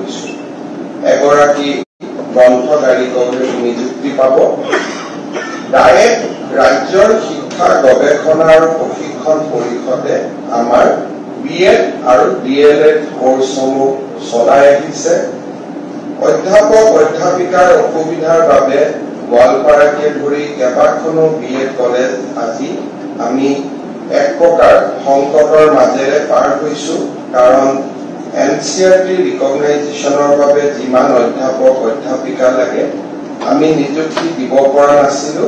কৰিছো এগৰাকী গ্ৰন্থকাৰিকলৈ নিযুক্তি পাব ডাইৰেক্ট ৰাজ্যৰ শিক্ষা গৱেষণা আৰু প্ৰশিক্ষণ পৰিষদে আমাৰ বিএড আৰু ডিএলএড কোৰ্চসমূহ চলাই আহিছে অধ্যাপক অধ্যাপিকাৰ অসুবিধাৰ বাবে গোৱালপাৰাকে ধৰি কেইবাখনো বিএড কলেজ আজি আমি এক প্ৰকাৰ সংকটৰ মাজেৰে পাৰ হৈছো কাৰণ এনচিআৰটি ৰিকগনাইজেশ্যনৰ বাবে যিমান অধ্যাপক অধ্যাপিকা লাগে আমি নিযুক্তি দিব পৰা নাছিলো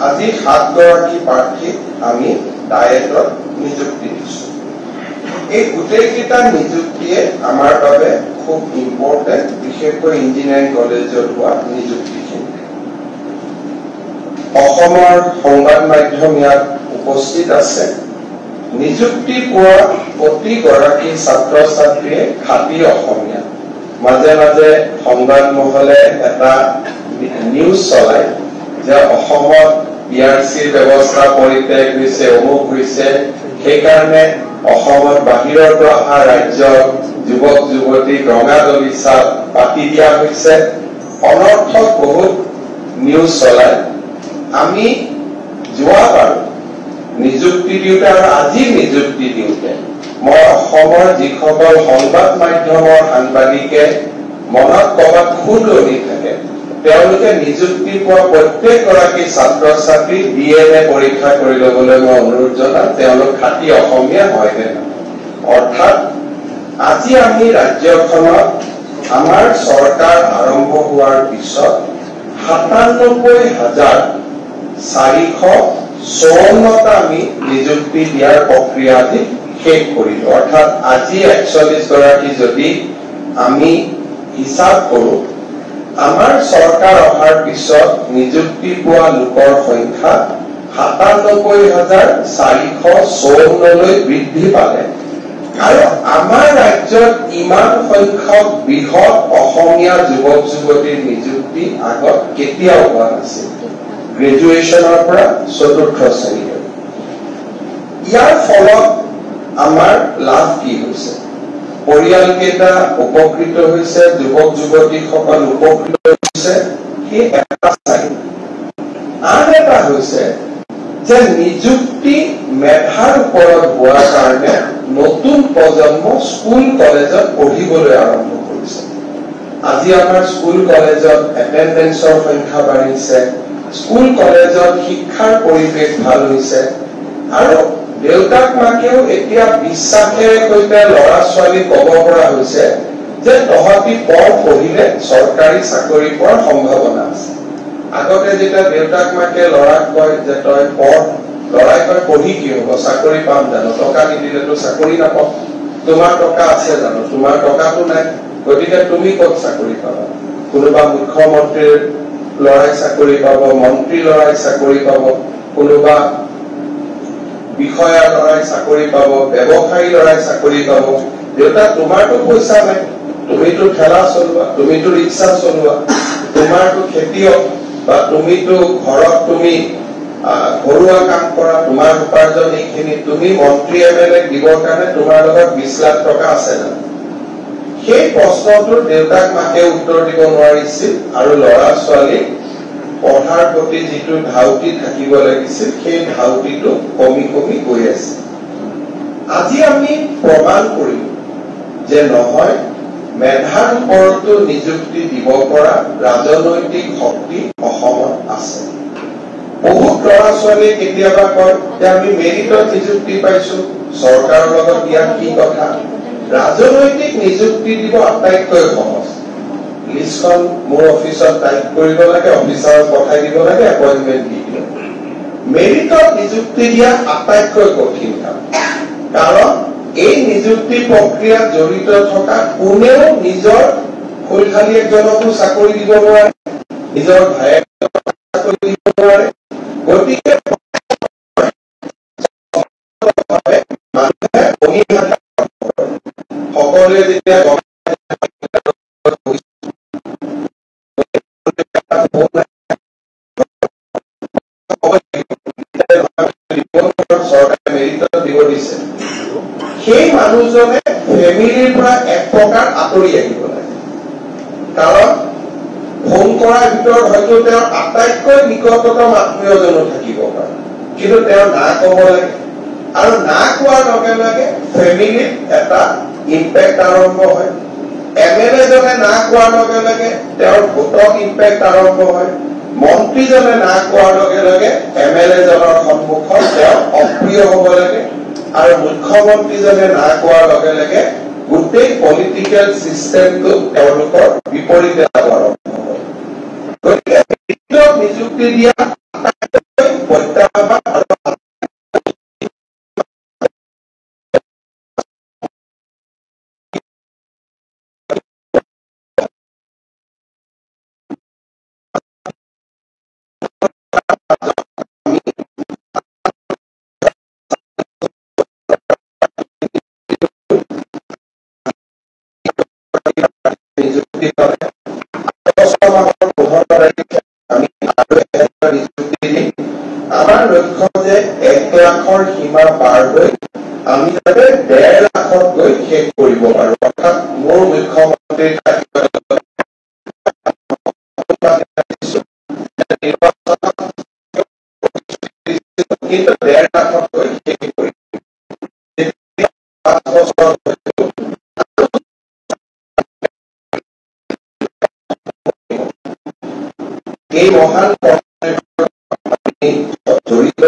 আজি 7 গৰাকী প্ৰাৰ্থীক আমি ডায়েটত নিযুক্তি দিছো এই গোটেইকেইটা নিযুক্তিয়ে আমাৰ বাবে খুব ইম্পৰ্টেণ্ট বিশেষকৈ ইঞ্জিনিয়াৰিং কলেজত হোৱা নিযুক্তিখিনি অসমৰ সংবাদ মাধ্যম ইয়াত উপস্থিত আছে নিযুক্তি পোৱা প্ৰতি গৰাকী ছাত্ৰ ছাত্ৰীয়ে খাঁটি অসমীয়া মাজে মাজে সংবাদ মহলে এটা নিউজ চলাই যে অসমত বিআৰচিৰ ব্যৱস্থা পৰিত্যাগ হৈছে অমুক হৈছে সেইকাৰণে অসমত বাহিৰৰ পৰা অহা ৰাজ্যৰ যুৱক যুৱতীক ৰঙা দলিচা পাতি দিয়া হৈছে অনৰ্থক বহুত নিউজ চলাই আমি যোৱাবাৰ নিযুক্তি দিওঁতে আৰু আজি নিযুক্তি দিওঁতে মই অসমৰ যিসকল সংবাদ মাধ্যমৰ সাংবাদিকে মনত ক'ৰবাত খুদ ৰহি থাকে তেওঁলোকে নিযুক্তি পোৱা প্ৰত্যেকগৰাকী ছাত্ৰ ছাত্ৰী ডিএলএ পৰীক্ষা কৰি ল'বলৈ মই অনুৰোধ জনাম তেওঁলোক খাঁটি অসমীয়া হয় নে নহয় অৰ্থাৎ আজি আমি ৰাজ্যখনত আমাৰ চৰকাৰ আৰম্ভ হোৱাৰ পিছত 97,454টা আমি নিযুক্তি দিয়াৰ প্ৰক্ৰিয়াটি শেষ কৰিলো অৰ্থাৎ আজি 41 গৰাকী যদি আমি হিচাপ কৰো আমাৰ চৰকাৰ অহাৰ পিছত নিযুক্তি পোৱা লোকৰ সংখ্যা 97,454লৈ বৃদ্ধি পালে আৰু আমাৰ ৰাজ্যত ইমান সংখ্যক বৃহৎ অসমীয়া যুৱক যুৱতীৰ নিযুক্তি আগত কেতিয়াও হোৱা নাছিল গ্ৰেজুৱেশ্যনৰ পৰা চতুৰ্থ শ্ৰেণীলৈ ইয়াৰ ফলত আমাৰ লাভ কি হৈছে পৰিয়ালকেইটা উপকৃত হৈছে যুৱক যুৱতীসকল উপকৃত হৈছে সেই এটা চাই আন এটা হৈছে যে নিযুক্তি মেধাৰ ওপৰত হোৱাৰ কাৰণে নতুন প্ৰজন্ম স্কুল কলেজত পঢ়িবলৈ আৰম্ভ কৰিছে আজি আমাৰ স্কুল কলেজত এটেন্ডেন্সৰ সংখ্যা বাঢ়িছে স্কুল কলেজত শিক্ষাৰ পৰিৱেশ ভাল হৈছে আৰু দেউতাক মাকেও এতিয়া বিশ্বাসেৰে সৈতে ল'ৰা ছোৱালী ক'ব পৰা হৈছে যে তহঁতি পঢ়িলে চৰকাৰী চাকৰি পোৱাৰ সম্ভাৱনা আছে আগতে যেতিয়া দেউতাক মাকে ল'ৰাক কয় যে তই পঢ় ল'ৰাই কয় পঢ়ি কি হ'ব চাকৰি পাম জানো টকা নিদিলেতো চাকৰি নাপাম তোমাৰ টকা আছে জানো তোমাৰ টকাটো নাই গতিকে তুমি ক'ত চাকৰি পাবা কোনোবা মুখ্যমন্ত্ৰীৰ ল'ৰাই চাকৰি পাব মন্ত্ৰী ল'ৰাই চাকৰি পাব কোনোবা বিষয়া ল'ৰাই চাকৰি পাব ব্যৱসায়ী ল'ৰাই চাকৰি পাব দেউতা তোমাৰতো পইচা নাই তুমিতো ঠেলা চলোৱা তুমিতো ৰিক্সা চলোৱা তোমাৰতো খেতিয়ক বা তুমিতো ঘৰত তুমি ঘৰুৱা কাম কৰা তোমাৰ উপাৰ্জন এইখিনি তুমি মন্ত্ৰী এমএলএ দিবৰ কাৰণে তোমাৰ লগত 20 লাখ টকা আছে জানো সেই প্ৰশ্নটোৰ দেউতাক মাকে উত্তৰ দিব নোৱাৰিছিল আৰু ল'ৰা ছোৱালী পঢ়াৰ প্ৰতি যিটো ধাউতি থাকিব লাগিছিল সেই ধাউতিটো কমি কমি গৈ আছে আজি আমি প্ৰমাণ কৰিম যে নহয় মেধাৰ ওপৰতো নিযুক্তি দিব পৰা ৰাজনৈতিক শক্তি অসমত আছে বহুত ল'ৰা ছোৱালীয়ে কেতিয়াবা কয় যে আমি মেৰিটত নিযুক্তি পাইছো চৰকাৰৰ লগত ইয়াত কি কথা ৰাজনৈতিক নিযুক্তি দিব আটাইতকৈ সহজ লিষ্টখন মোৰ অফিচত টাইপ কৰিব লাগে অফিচাৰক পঠাই দিব লাগে এপইণ্টমেণ্ট দি দিব মেৰিটত নিযুক্তি দিয়া আটাইতকৈ কঠিন কাম কাৰণ এই নিযুক্তি প্ৰক্ৰিয়াত জড়িত থকা কোনেও নিজৰ খুলখালী একজনকো চাকৰি দিব নোৱাৰে নিজৰ ভায়েক চাকৰি দিব নোৱাৰে গতিকে সকলোৱে যেতিয়া সেই মানুহজনে ফেমিলিৰ পৰা এক প্ৰকাৰ আঁতৰি আহিব লাগে কাৰণ ফোন কৰাৰ ভিতৰত হয়তো তেওঁৰ আটাইতকৈ নিকটতম আত্মীয়জনো থাকিব পাৰে, কিন্তু তেওঁ না ক'ব লাগে আৰু না কোৱাৰ লগে লগে ফেমিলিত এটা ইম্পেক্ট আৰম্ভ হয়। MLA জনে না কোৱাৰ লগে লগে তেওঁৰ ভোটত ইম্পেক্ট আৰম্ভ হয়। মন্ত্ৰীজনে না কোৱাৰ লগে লগে MLA জনৰ সন্মুখত তেওঁ অপ্ৰিয় হ'ব লাগে আৰু মুখ্যমন্ত্ৰীজনে না কোৱাৰ লগে লগে গোটেই পলিটিকেল চিষ্টেমটো তেওঁলোকৰ বিপৰীতে আৰম্ভ হয়। গতিকে নিযুক্তি দিয়া প্ৰত্যাহ্বান আৰু আমাৰ লক্ষ্য যে 1 লাখৰ সীমা পাৰ হৈ আমি যাতে 1.5 লাখত গৈ শেষ কৰিব পাৰো। অৰ্থাৎ মোৰ মুখ্যমন্ত্ৰীৰ কিন্তু 1.5 লাখত গৈ শেষ কৰিব। এই মহান জড়িত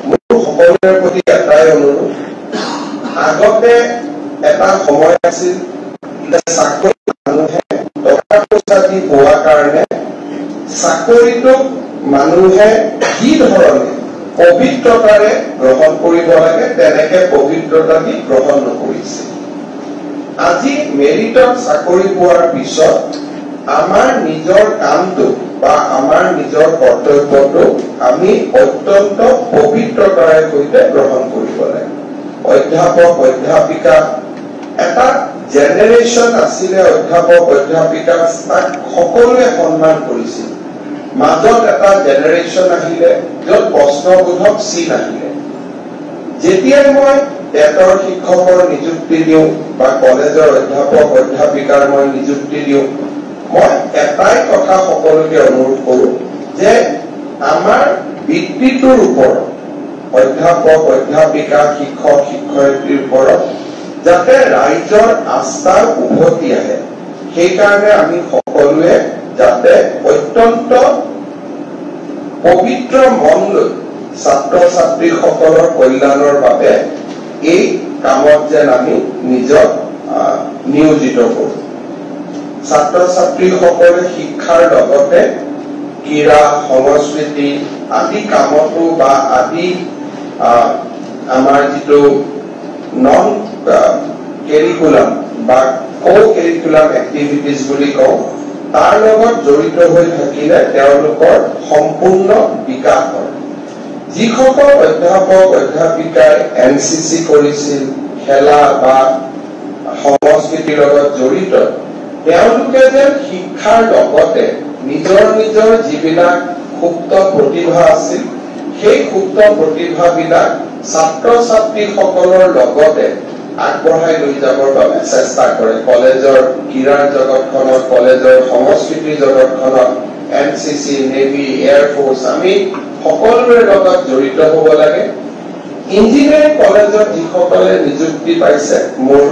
মোৰ সকলোৰে প্ৰতি এটাই অনুৰোধ, আগতে এটা সময় আছিল চাকৰি মানুহে টকা পইচা দি পোৱাৰ কাৰণে চাকৰিটোক মানুহে কি ধৰণে পবিত্ৰতাৰে গ্ৰহণ কৰিব লাগে তেনেকে পবিত্ৰতা দি গ্ৰহণ নকৰিছিল। আজি মেৰিটত চাকৰি পোৱাৰ পিছত আমাৰ নিজৰ কামটো বা আমাৰ নিজৰ কৰ্তব্যটো আমি অত্যন্ত পবিত্ৰতাৰে সৈতে গ্ৰহণ কৰিব লাগে। অধ্যাপক অধ্যাপিকা এটা জেনেৰেশ্যন আছিলে, অধ্যাপক অধ্যাপিকা তাক সকলোৱে সন্মান কৰিছিল। মাজত এটা জেনেৰেশ্যন আহিলে য'ত প্ৰশ্নবোধক চিন আহিলে। যেতিয়াই মই টেটৰ শিক্ষকৰ নিযুক্তি দিওঁ বা কলেজৰ অধ্যাপক অধ্যাপিকাৰ মই নিযুক্তি দিওঁ, মই এটাই কথা সকলোকে অনুৰোধ কৰো যে আমাৰ বৃত্তিটোৰ ওপৰত অধ্যাপক অধ্যাপিকা শিক্ষক শিক্ষয়িত্ৰীৰ ওপৰত যাতে ৰাইজৰ আস্থা উভতি আহে, সেইকাৰণে আমি সকলোৱে যাতে অত্যন্ত পবিত্ৰ মন লৈ ছাত্ৰ ছাত্ৰীসকলৰ কল্যাণৰ বাবে এই কামত যেন আমি নিজক নিয়োজিত কৰো। ছাত্ৰ ছাত্ৰীসকলে শিক্ষাৰ লগতে ক্ৰীড়া সংস্কৃতি আদি কামতো বা আদি আমাৰ যিটো নন কেৰিকুলাম বা co-curriculum activities বুলি কওঁ, তাৰ লগত জড়িত হৈ থাকিলে তেওঁলোকৰ সম্পূৰ্ণ বিকাশ হয়। যিসকল অধ্যাপক অধ্যাপিকাই NCC কৰিছিল, খেলা বা সংস্কৃতিৰ লগত জড়িত, তেওঁলোকে যেন শিক্ষাৰ লগতে নিজৰ নিজৰ যিবিলাক সুপ্ত প্ৰতিভা আছিল, সেই সুপ্ত প্ৰতিভাবিলাক ছাত্ৰ ছাত্ৰীসকলৰ লগতে আগবঢ়াই লৈ যাবৰ বাবে চেষ্টা কৰে। কলেজৰ ক্ৰীড়াৰ জগতখনত, কলেজৰ সংস্কৃতিৰ জগতখনত NCC, নেভি, এয়াৰফৰ্চ আমি সকলোৰে লগত জড়িত হ'ব লাগে। ইঞ্জিনিয়াৰিং কলেজত যিসকলে নিযুক্তি পাইছে, মোৰ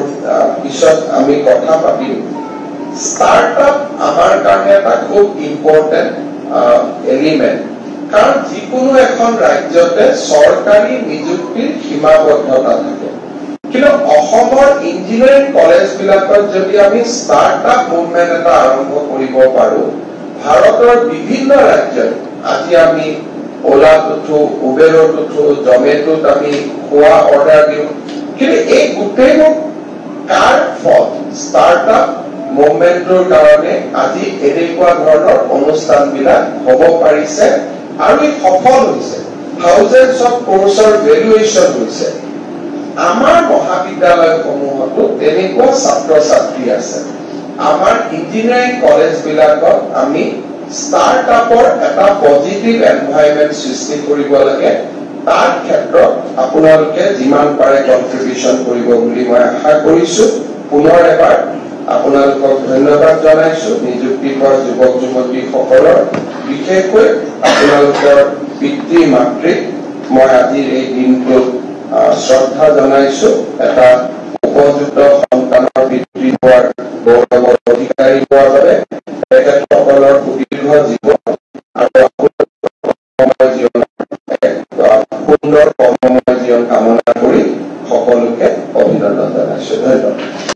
পিছত আমি কথা পাতিম। ষ্টাৰ্টআপ আমাৰ কাৰণে এটা খুব ইম্পৰ্টেণ্ট এলিমেণ্ট, কাৰণ যিকোনো এখন ৰাজ্যতে চৰকাৰী নিযুক্তিৰ সীমাবদ্ধতা থাকে, কিন্তু অসমৰ ইঞ্জিনিয়াৰিং কলেজবিলাকত যদি আমি ষ্টাৰ্টআপ মুভমেণ্ট এটা আৰম্ভ কৰিব পাৰো, ভাৰতৰ বিভিন্ন ৰাজ্যত আজি আমি ওলাত উঠো, উবেৰত উঠো, জমেটোত আমি খোৱা অৰ্ডাৰ দিওঁ, কিন্তু এই গোটেইবোৰ কাৰ ফল? ষ্টাৰ্টআপ মুভমেণ্টৰ কাৰণে আজি এনেকুৱা ধৰণৰ অনুষ্ঠানবিলাক হ'ব পাৰিছে আৰু ই সফল হৈছে। থাউজেণ্ডছ অফ ক্ৰ'ৰ্ছৰ ভেলুৱেশ্যন হৈছে। আমাৰ মহাবিদ্যালয়সমূহতো তেনেকুৱা ছাত্ৰ ছাত্ৰী আছে। আমাৰ ইঞ্জিনিয়াৰিং কলেজবিলাকত আমি ষ্টাৰ্টআপৰ এটা পজিটিভ এনভাইৰনমেণ্ট সৃষ্টি কৰিব লাগে। তাৰ ক্ষেত্ৰত আপোনালোকে যিমান পাৰে কণ্ট্ৰিবিউশ্যন কৰিব বুলি মই আশা কৰিছো। পুনৰ এবাৰ আপোনালোকক ধন্যবাদ জনাইছো। নিযুক্তি পোৱা যুৱক যুৱতীসকলৰ বিশেষকৈ আপোনালোকৰ পিতৃ মাতৃক মই আজিৰ এই দিনটোত শ্ৰদ্ধা জনাইছো। এটা উপযুক্ত সন্তানৰ পিতৃ হোৱাৰ গৌৰৱৰ অধিকাৰী হোৱাৰ বাবে তেখেতসকলৰ সুদীৰ্ঘ জীৱন আৰু সুন্দৰ কৰ্মময় জীৱন কামনা কৰি সকলোকে অভিনন্দন জনাইছো। ধন্যবাদ।